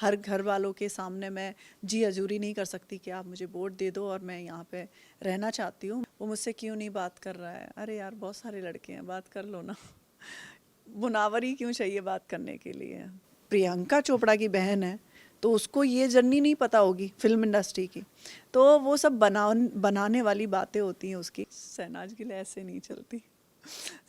हर घर वालों के सामने मैं जी हजूरी नहीं कर सकती कि आप मुझे वोट दे दो और मैं यहाँ पे रहना चाहती हूँ। वो मुझसे क्यों नहीं बात कर रहा है? अरे यार, बहुत सारे लड़के हैं, बात कर लो ना। मुनावर ही क्यों चाहिए बात करने के लिए? प्रियंका चोपड़ा की बहन है तो उसको ये जर्नी नहीं पता होगी फिल्म इंडस्ट्री की, तो वो सब बनाने वाली बातें होती हैं उसकी। शहनाज गिल ऐसे नहीं चलती।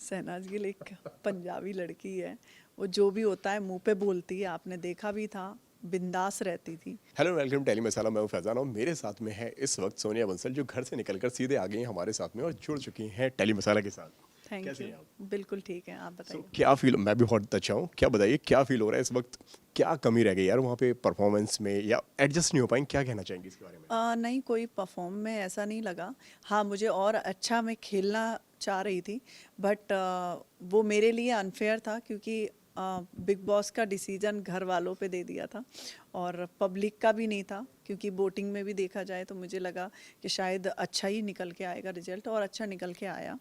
शहनाज गिल एक पंजाबी लड़की है, वो जो भी होता है मुंह पे बोलती है, आपने देखा भी था, बिंदास रहती थी। हेलो वेलकम टेली मसाला। मैं हूं फैजान और मेरे साथ में है इस वक्त सोनिया बंसल, जो घर से निकलकर सीधे आ गई हैं हमारे साथ में और जुड़ चुकी हैं टेली मसाला के साथ। थैंक कैसे यू। हैं आप? बिल्कुल ठीक है, आप बताइए। क्या फील, मैं भी बहुत अच्छा हूँ। क्या बताइए, क्या फील हो रहा है इस वक्त? क्या कमी रह गई यार वहाँ पे परफॉर्मेंस में, या एडजस्ट नहीं हो पाई? क्या कहना चाहेंगे इसके बारे में? नहीं, कोई परफॉर्म में ऐसा नहीं लगा। हाँ, मुझे और अच्छा मैं खेलना चाह रही थी, बट वो मेरे लिए अनफेयर था क्योंकि बिग बॉस का डिसीजन घर वालों पे दे दिया था और पब्लिक का भी नहीं था, क्योंकि वोटिंग में भी देखा जाए तो मुझे लगा कि शायद अच्छा ही निकल के आएगा रिजल्ट, और अच्छा निकल के आया।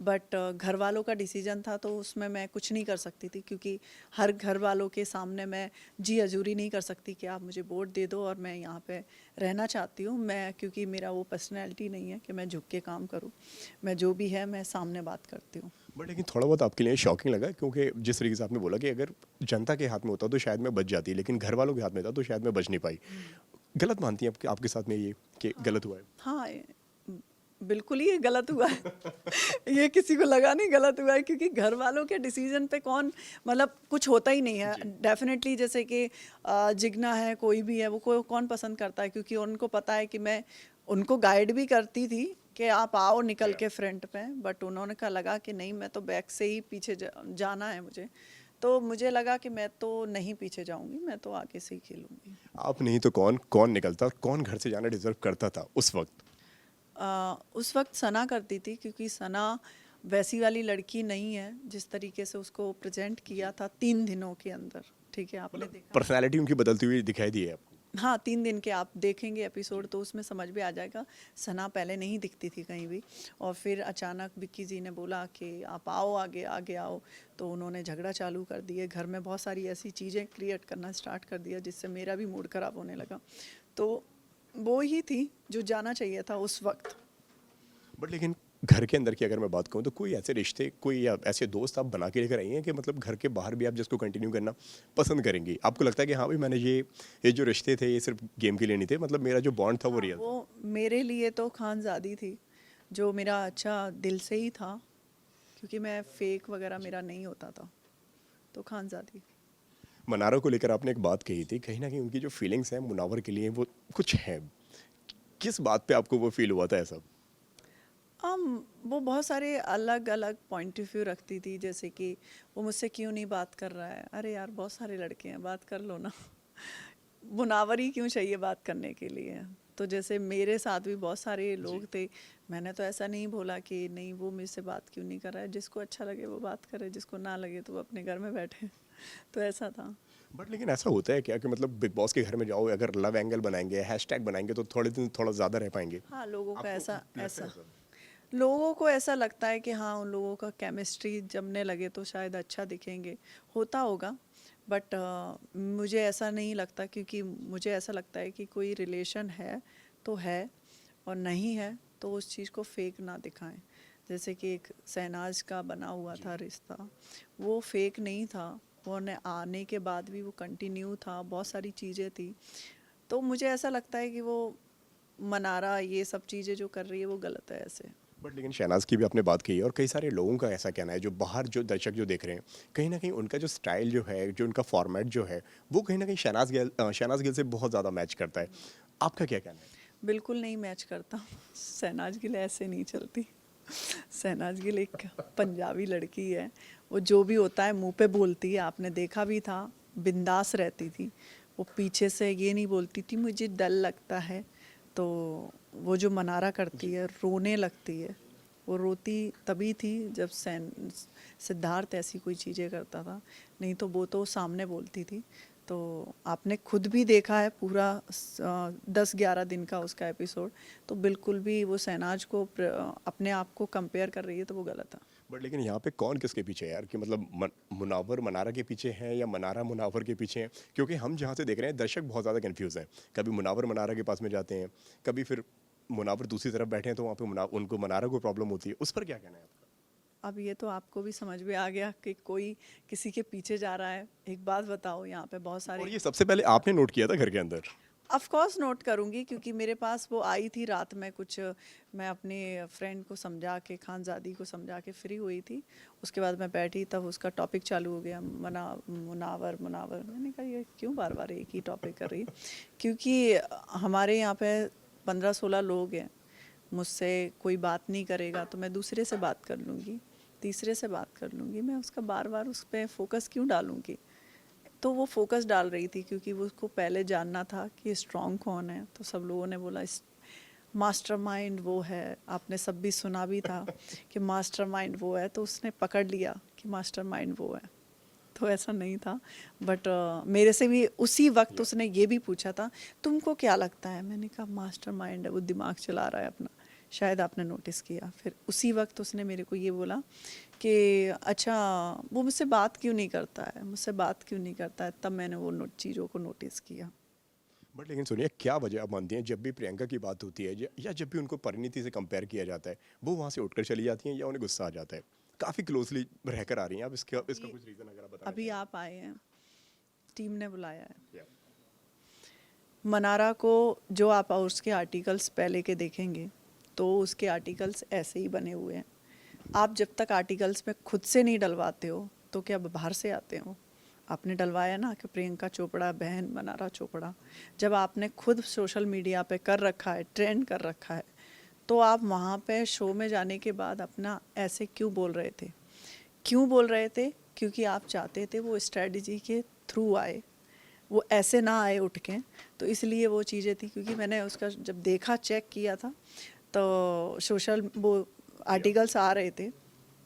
बट घर वालों का डिसीजन था तो उसमें मैं कुछ नहीं कर सकती थी, क्योंकि हर घर वालों के सामने मैं जी हजूरी नहीं कर सकती कि आप मुझे वोट दे दो और मैं यहाँ पे रहना चाहती हूँ। मैं, क्योंकि मेरा वो पर्सनैलिटी नहीं है कि मैं झुक के काम करूँ, मैं जो भी है मैं सामने बात करती हूँ। बट लेकिन थोड़ा बहुत आपके लिए शॉकिंग लगा, क्योंकि जिस तरीके से आपने बोला कि अगर जनता के हाथ में होता तो शायद मैं बच जाती, लेकिन घर वालों के हाथ में था तो शायद मैं बच नहीं पाई। गलत मानती हैं आपके साथ में ये कि गलत हुआ है? हाँ, बिल्कुल ही ये गलत हुआ है। ये किसी को लगा नहीं गलत हुआ है, क्योंकि घर वालों के डिसीजन पे कौन, मतलब कुछ होता ही नहीं है। जी। डेफिनेटली, जैसे कि जिगना है, कोई भी है, वो कौन पसंद करता है, क्योंकि उनको पता है कि मैं उनको गाइड भी करती थी कि आप आओ निकल के फ्रंट पे, बट उन्होंने कहा लगा कि नहीं, मैं तो बैक से ही पीछे जाना है मुझे। तो मुझे लगा कि मैं तो नहीं पीछे जाऊंगी, मैं तो आगे से ही खेलूंगी। आप नहीं तो कौन कौन निकलता, और कौन घर से जाना डिजर्व करता था उस वक्त? उस वक्त सना करती थी, क्योंकि सना वैसी वाली लड़की नहीं है जिस तरीके से उसको प्रेजेंट किया था 3 दिनों के अंदर। ठीक है, आपने मतलब देखा। पर्सनालिटी उनकी बदलती हुई दिखाई दी है आपको? हाँ, 3 दिन के आप देखेंगे एपिसोड तो उसमें समझ में आ जाएगा। सना पहले नहीं दिखती थी कहीं भी, और फिर अचानक विक्की जी ने बोला कि आप आओ, आगे आगे आओ, तो उन्होंने झगड़ा चालू कर दिए। घर में बहुत सारी ऐसी चीज़ें क्रिएट करना स्टार्ट कर दिया जिससे मेरा भी मूड ख़राब होने लगा। तो वो ही थी जो जाना चाहिए था उस वक्त। बट लेकिन घर के अंदर की अगर मैं बात कहूँ तो कोई ऐसे रिश्ते, कोई या ऐसे दोस्त आप बना के लेकर आई हैं कि मतलब घर के बाहर भी आप जिसको कंटिन्यू करना पसंद करेंगी? आपको लगता है कि हाँ भाई, मैंने ये जो रिश्ते थे ये सिर्फ गेम के लिए नहीं थे, मतलब मेरा जो बॉन्ड था वो हाँ, रियल था? वो मेरे लिए तो खानज़ादी थी, जो मेरा अच्छा दिल से ही था, क्योंकि मैं फेक वगैरह मेरा नहीं होता था, तो खानज़ादी। मनारा को लेकर आपने एक बात कही थी, कहीं ना कहीं उनकी जो फीलिंग्स हैं मुनावर के लिए वो कुछ है। किस बात पे आपको वो फील हुआ था ऐसा? वो बहुत सारे अलग अलग पॉइंट ऑफ व्यू रखती थी, जैसे कि वो मुझसे क्यों नहीं बात कर रहा है? अरे यार, बहुत सारे लड़के हैं, बात कर लो ना। मुनावर ही क्यों चाहिए बात करने के लिए? तो जैसे मेरे साथ भी बहुत सारे जी। लोग थे, मैंने तो ऐसा नहीं बोला कि नहीं वो मुझसे बात क्यों नहीं कर रहा है। जिसको अच्छा लगे वो बात करे, जिसको ना लगे तो वो अपने घर में बैठे। तो ऐसा था। बट लेकिन ऐसा होता है क्या कि मतलब बिग बॉस के घर में जाओ, अगर लव एंगल बनाएंगे, हैशटैग बनाएंगे, तो थोड़े दिन थोड़ा ज़्यादा रह पाएंगे? हाँ, लोगों का आपको ऐसा लगता है ऐसा ऐसा? लोगों को ऐसा लगता है कि हाँ, उन लोगों का केमिस्ट्री जमने लगे तो शायद अच्छा दिखेंगे, होता होगा। बट मुझे ऐसा नहीं लगता, क्योंकि मुझे ऐसा लगता है कि कोई रिलेशन है तो है, और नहीं है तो उस चीज़ को फेक ना दिखाएं। जैसे कि एक शहनाज का बना हुआ जी। था रिश्ता, वो फेक नहीं था, वो ने आने के बाद भी वो कंटिन्यू था, बहुत सारी चीज़ें थी। तो मुझे ऐसा लगता है कि वो मनारा ये सब चीज़ें जो कर रही है वो गलत है ऐसे। बट लेकिन शहनाज की भी आपने बात की है, और कई सारे लोगों का ऐसा कहना है, जो बाहर जो दर्शक जो देख रहे हैं, कहीं ना कहीं उनका जो स्टाइल जो है, जो उनका फॉर्मेट जो है, वो कहीं ना कहीं शहनाज गिल से बहुत ज़्यादा मैच करता है। आपका क्या कहना है? बिल्कुल नहीं मैच करता। शहनाज गिल ऐसे नहीं चलती। शहनाज गिल एक पंजाबी लड़की है, वो जो भी होता है मुंह पे बोलती है, आपने देखा भी था, बिंदास रहती थी। वो पीछे से ये नहीं बोलती थी मुझे डर लगता है। तो वो जो मनारा करती जी। है, रोने लगती है। वो रोती तभी थी जब सिद्धार्थ ऐसी कोई चीज़ें करता था, नहीं तो वो तो सामने बोलती थी। तो आपने खुद भी देखा है पूरा 10-11 दिन का उसका एपिसोड, तो बिल्कुल भी वो शहनाज को अपने आप को कंपेयर कर रही है तो वो गलत है। बट लेकिन यहाँ पे कौन किसके पीछे है यार, कि मतलब मुनावर मनारा के पीछे हैं या मनारा मुनावर के पीछे हैं? क्योंकि हम जहाँ से देख रहे हैं दर्शक बहुत ज़्यादा कंफ्यूज हैं, कभी मुनावर मनारा के पास में जाते हैं, कभी फिर मुनावर दूसरी तरफ बैठे हैं तो वहाँ पे उनको मनारा को प्रॉब्लम होती है। उस पर क्या कहना है आपका? अब ये तो आपको भी समझ में आ गया कि कोई किसी के पीछे जा रहा है। एक बात बताओ, यहाँ पे बहुत और सारे ये सबसे पहले आपने नोट किया था घर के अंदर? ऑफ कोर्स नोट करूँगी, क्योंकि मेरे पास वो आई थी रात में कुछ, मैं अपने फ्रेंड को समझा के, खानजादी को समझा के फ्री हुई थी। उसके बाद मैं बैठी तब उसका टॉपिक चालू हो गया, मुनावर मुनावर। मैंने कहा ये क्यों बार बार एक ही टॉपिक कर रही है, क्योंकि हमारे यहाँ पे 15-16 लोग हैं। मुझसे कोई बात नहीं करेगा तो मैं दूसरे से बात कर लूँगी, तीसरे से बात कर लूँगी। मैं उसका बार बार उस पर फोकस क्यों डालूँगी? तो वो फोकस डाल रही थी क्योंकि वो उसको पहले जानना था कि स्ट्रॉन्ग कौन है। तो सब लोगों ने बोला मास्टरमाइंड वो है, आपने सब भी सुना भी था कि मास्टरमाइंड वो है, तो उसने पकड़ लिया कि मास्टरमाइंड वो है। तो ऐसा नहीं था, बट मेरे से भी उसी वक्त उसने ये भी पूछा था, तुमको क्या लगता है? मैंने कहा मास्टरमाइंड है, वो दिमाग चला रहा है अपना, शायद आपने नोटिस किया। फिर उसी वक्त उसने मेरे को ये बोला कि अच्छा वो मुझसे बात क्यों नहीं करता है, मुझसे बात क्यों नहीं करता है। तब मैंने वो चीज़ों को नोटिस किया। बट लेकिन सुनिए, क्या वजह आप मानती हैं जब भी प्रियंका की बात होती है या जब भी उनको परिणीति से कंपेयर किया जाता है, वो वहाँ से उठकर चली जाती हैं या उन्हें गुस्सा आ जाता है? काफ़ी क्लोजली रहकर आ रही हैं आप, इसका कुछ रीज़न अगर आप बताना अभी चाहें? आप आए हैं, टीम ने बुलाया है Yeah. मनारा को। जो आप उसके आर्टिकल्स पहले के देखेंगे तो उसके आर्टिकल्स ऐसे ही बने हुए हैं। आप जब तक आर्टिकल्स में खुद से नहीं डलवाते हो तो क्या बाहर से आते हो? आपने डलवाया ना कि प्रियंका चोपड़ा बहन मनारा चोपड़ा। जब आपने खुद सोशल मीडिया पे कर रखा है, ट्रेंड कर रखा है, तो आप वहाँ पे शो में जाने के बाद अपना ऐसे क्यों बोल रहे थे? क्यों बोल रहे थे? क्योंकि आप चाहते थे वो स्ट्रेटजी के थ्रू आए, वो ऐसे ना आए उठ के। तो इसलिए वो चीज़ें थी, क्योंकि मैंने उसका जब देखा, चेक किया था, तो सोशल वो आर्टिकल्स आ रहे थे,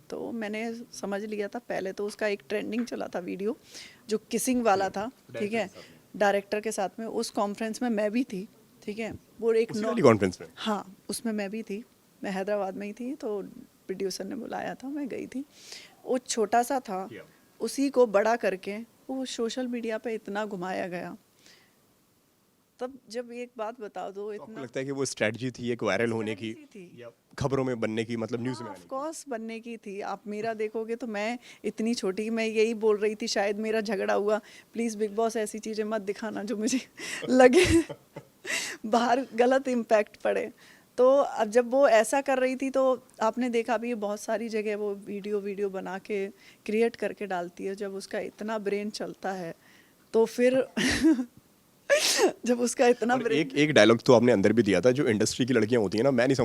तो मैंने समझ लिया था। पहले तो उसका एक ट्रेंडिंग चला था वीडियो जो किसिंग वाला था, ठीक है, डायरेक्टर के साथ में। उस कॉन्फ्रेंस में मैं भी थी, ठीक है। वो एक उसी वाली कॉन्फ्रेंस में? हाँ, उसमें मैं भी थी। मैं हैदराबाद में ही थी, तो प्रोड्यूसर ने बुलाया था, मैं गई थी। वो छोटा सा था, उसी को बड़ा करके वो सोशल मीडिया पे इतना घुमाया गया। तब जब एक बात बता दो, तो इतना आपको लगता है कि वो स्ट्रेटजी थी एक वायरल होने की strategy थी। या खबरों में बनने की, मतलब न्यूज़ में ऑफ आने की? कोर्स बनने की थी। आप मेरा देखोगे तो मैं इतनी छोटी, मैं यही बोल रही थी शायद मेरा झगड़ा हुआ, प्लीज़ बिग बॉस ऐसी चीज़ें मत दिखाना जो मुझे लगे बाहर गलत इम्पैक्ट पड़े। तो अब जब वो ऐसा कर रही थी तो आपने देखा भी बहुत सारी जगह वो वीडियो बना के क्रिएट करके डालती है। जब उसका इतना ब्रेन चलता है तो फिर जब उसका इतना और ब्रेन, एक डायलॉग तो आपने अंदर भी दिया था, जो इंडस्ट्री की लड़कियां होती हैं ना, मैं नहीं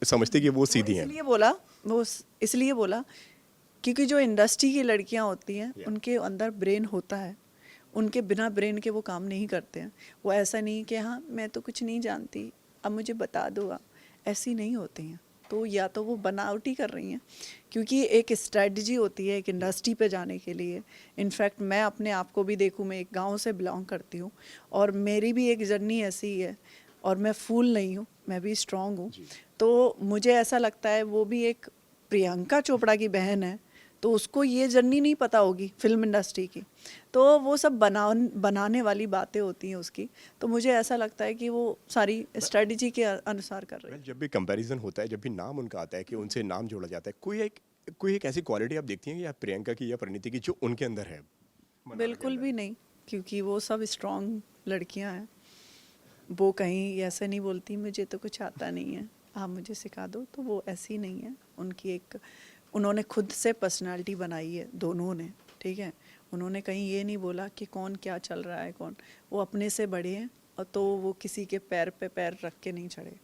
समझती कि वो सीधी हैं। वो इसलिए बोला क्योंकि जो इंडस्ट्री की लड़कियां होती हैं Yeah. उनके अंदर ब्रेन होता है। उनके बिना ब्रेन के वो काम नहीं करते हैं। वो ऐसा नहीं कि हाँ मैं तो कुछ नहीं जानती, अब मुझे बता दो आप, ऐसी नहीं होती हैं। तो या तो वो बनावटी कर रही हैं, क्योंकि एक स्ट्रेटजी होती है एक इंडस्ट्री पे जाने के लिए। इनफैक्ट मैं अपने आप को भी देखूँ, मैं एक गांव से बिलोंग करती हूँ और मेरी भी एक जर्नी ऐसी ही है, और मैं फूल नहीं हूँ, मैं भी स्ट्रांग हूँ। तो मुझे ऐसा लगता है वो भी एक प्रियंका चोपड़ा की बहन है, तो उसको ये जर्नी नहीं पता होगी फिल्म इंडस्ट्री की। तो वो सब बनाने वाली बातें होती हैं उसकी। तो मुझे ऐसा लगता है कि वो सारी स्ट्रेटजी के अनुसार कर रही है। जब भी कंपैरिजन होता है, जब भी नाम उनका आता है कि उनसे नाम जोड़ा जाता है, कोई एक ऐसी क्वालिटी आप देखती हैं या प्रियंका की या परिणीति की जो उनके अंदर है? मनारा के बिल्कुल अंदर भी है? नहीं, क्योंकि वो सब स्ट्रांग लड़कियां हैं। वो कहीं ऐसे नहीं बोलती मुझे तो कुछ आता नहीं है, आप मुझे सिखा दो, तो वो ऐसी नहीं है। उनकी एक, उन्होंने खुद से पर्सनालिटी बनाई है दोनों ने, ठीक है। उन्होंने कहीं ये नहीं बोला कि कौन क्या चल रहा है कौन, वो अपने से बड़े हैं, और तो वो किसी के पैर पे पैर रख के नहीं चढ़े।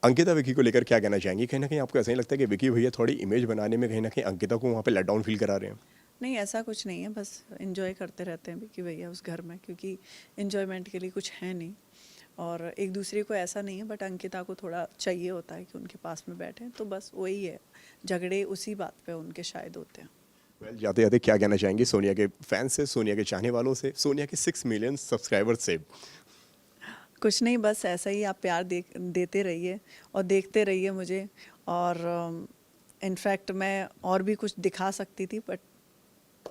अंकिता विकी को लेकर क्या कहना चाहेंगी? कहीं ना कहीं आपको ऐसा ही लगता है कि विकी भैया थोड़ी इमेज बनाने में कहीं ना कहीं अंकिता को वहाँ पे लेट डाउन फील करा रहे हैं? नहीं, ऐसा कुछ नहीं है, बस एंजॉय करते रहते हैं कि भैया उस घर में, क्योंकि एंजॉयमेंट के लिए कुछ है नहीं, और एक दूसरे को ऐसा नहीं है। बट अंकिता को थोड़ा चाहिए होता है कि उनके पास में बैठें, तो बस वही है, झगड़े उसी बात पे उनके शायद होते हैं। वेल, जाते जाते क्या कहना चाहेंगी सोनिया के फैंस से, सोनिया के चाहने वालों से, सोनिया के 6 मिलियन सब्सक्राइबर्स से? कुछ नहीं, बस ऐसा ही आप प्यार देते रहिए और देखते रहिए मुझे। और इनफैक्ट मैं और भी कुछ दिखा सकती थी बट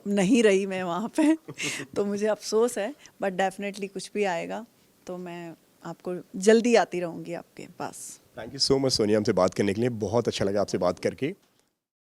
नहीं रही मैं वहाँ पे तो मुझे अफसोस है, बट डेफिनेटली कुछ भी आएगा तो मैं आपको जल्दी आती रहूँगी आपके पास। Thank you so much Sonia, हमसे बात करने के लिए बहुत अच्छा लगा आपसे बात करके।